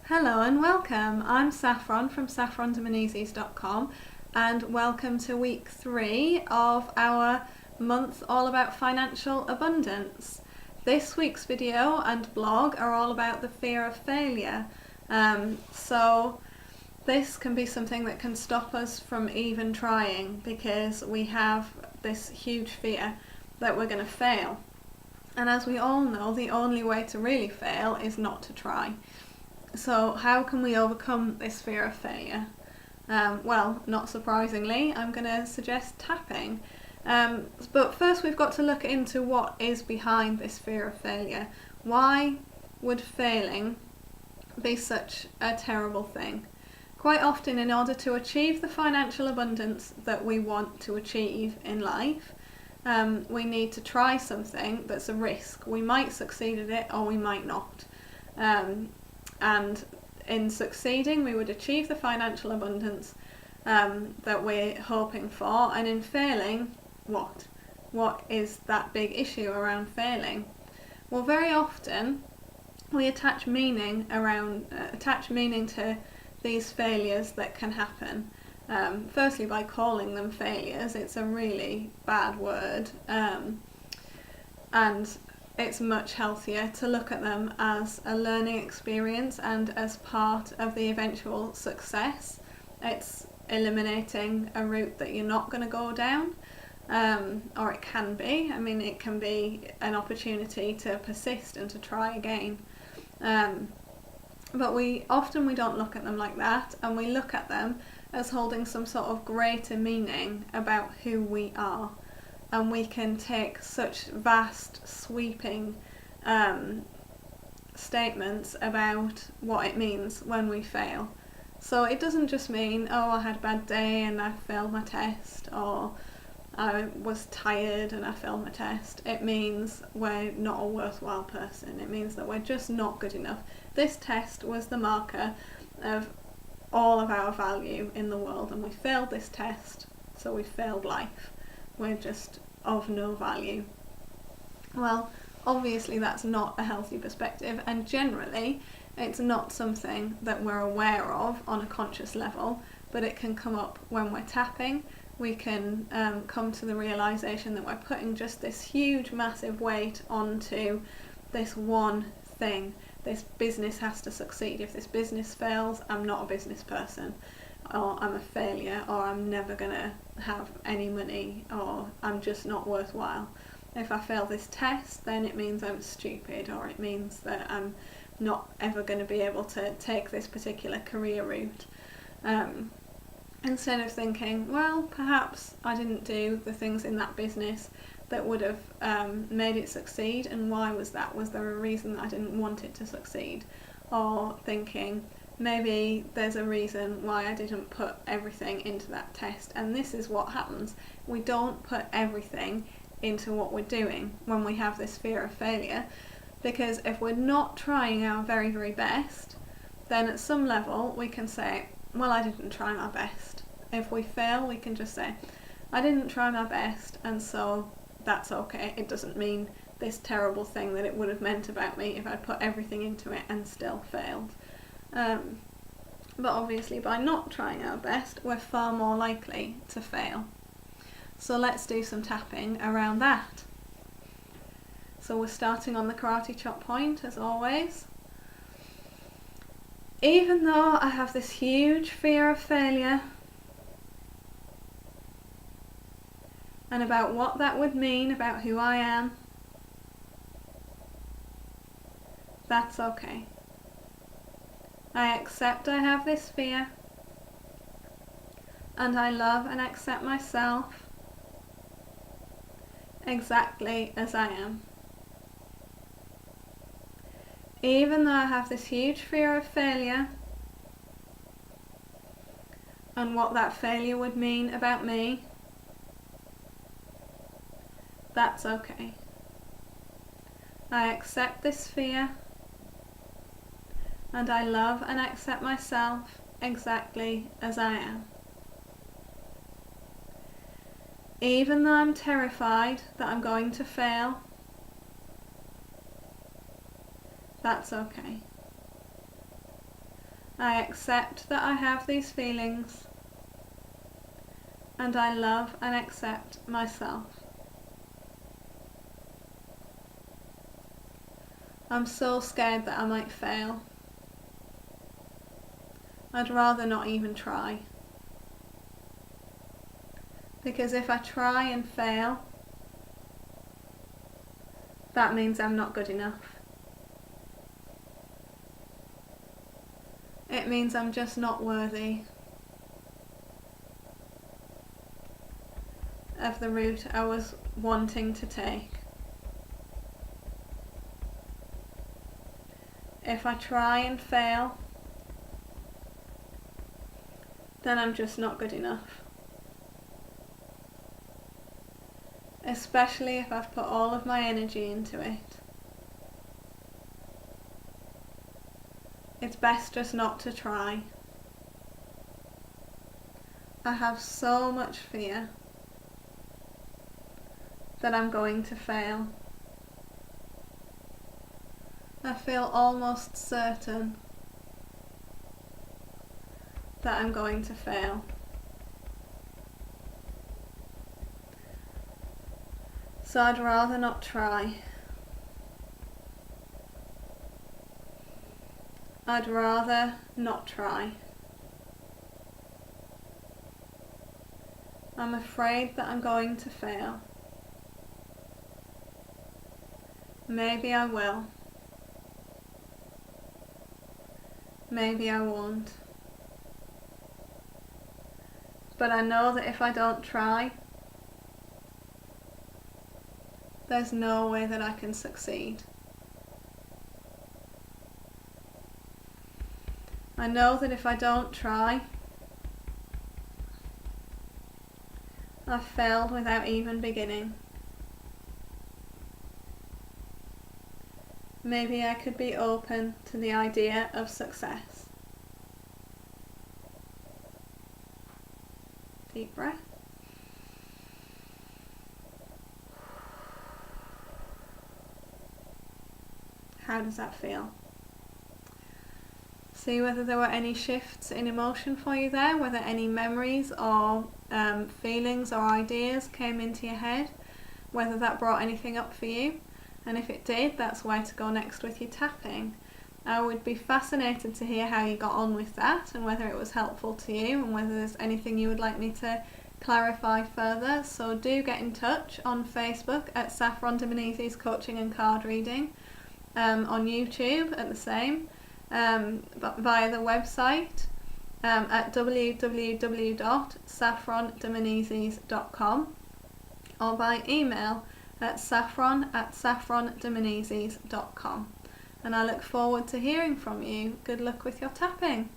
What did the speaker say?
Hello and welcome. I'm Saffron from saffrondominises.com and welcome to week 3 of our month all about financial abundance. This week's video and blog are all about the fear of failure. So this can be something that can stop us from even trying because we have this huge fear that we're going to fail. And as we all know, the only way to really fail is not to try. So how can we overcome this fear of failure? Well, not surprisingly, I'm going to suggest tapping. But first we've got to look into what is behind this fear of failure. Why would failing be such a terrible thing? Quite often, in order to achieve the financial abundance that we want to achieve in life, we need to try something that's a risk. We might succeed at it or we might not. And in succeeding, we would achieve the financial abundance that we're hoping for. And in failing, what? What is that big issue around failing? Well, very often we attach meaning to these failures that can happen. Firstly, by calling them failures. It's a really bad word, and it's much healthier to look at them as a learning experience and as part of the eventual success. It's eliminating a route that you're not going to go down, or it can be. I mean, it can be an opportunity to persist and to try again. But we don't look at them like that, and we look at them as holding some sort of greater meaning about who we are. And we can take such vast, sweeping statements about what it means when we fail. So it doesn't just mean, oh, I had a bad day and I failed my test, or I was tired and I failed my test. It means we're not a worthwhile person. It means that we're just not good enough. This test was the marker of all of our value in the world, and we failed this test, so we failed life. We're just of no value. Well, obviously that's not a healthy perspective, and generally it's not something that we're aware of on a conscious level, but it can come up when we're tapping. We can come to the realization that we're putting just this huge, massive weight onto this one thing. This business has to succeed. If this business fails, I'm not a business person, or I'm a failure, or I'm never gonna have any money, or I'm just not worthwhile. If I fail this test, then it means I'm stupid, or it means that I'm not ever going to be able to take this particular career route. Instead of thinking, well, perhaps I didn't do the things in that business that would have made it succeed, and why was that? Was there a reason that I didn't want it to succeed? Or thinking, maybe there's a reason why I didn't put everything into that test, and this is what happens. We don't put everything into what we're doing when we have this fear of failure, because if we're not trying our very, very best, then at some level we can say, well, I didn't try my best. If we fail, we can just say, I didn't try my best, and so that's okay. It doesn't mean this terrible thing that it would have meant about me if I'd put everything into it and still failed. But obviously by not trying our best, we're far more likely to fail. So let's do some tapping around that. So we're starting on the karate chop point, as always. Even though I have this huge fear of failure, and about what that would mean about who I am, that's okay. I accept I have this fear, and I love and accept myself exactly as I am. Even though I have this huge fear of failure, and what that failure would mean about me, that's okay. I accept this fear, and I love and accept myself exactly as I am. Even though I'm terrified that I'm going to fail, that's okay. I accept that I have these feelings, and I love and accept myself. I'm so scared that I might fail. I'd rather not even try. Because if I try and fail, that means I'm not good enough. It means I'm just not worthy of the route I was wanting to take. If I try and fail, then I'm just not good enough. Especially if I've put all of my energy into it. It's best just not to try. I have so much fear that I'm going to fail. I feel almost certain that I'm going to fail. So I'd rather not try. I'd rather not try. I'm afraid that I'm going to fail. Maybe I will. Maybe I won't. But I know that if I don't try, there's no way that I can succeed. I know that if I don't try, I've failed without even beginning. Maybe I could be open to the idea of success. Deep breath. How does that feel? See whether there were any shifts in emotion for you there, whether any memories or feelings or ideas came into your head, whether that brought anything up for you. And if it did, that's where to go next with your tapping. I would be fascinated to hear how you got on with that and whether it was helpful to you and whether there's anything you would like me to clarify further. So do get in touch on Facebook at Saffron Dominizi's Coaching and Card Reading, on YouTube at the same, via the website at www.saffrondominizis.com, or by email at saffron@saffrondominizis.com. And I look forward to hearing from you. Good luck with your tapping.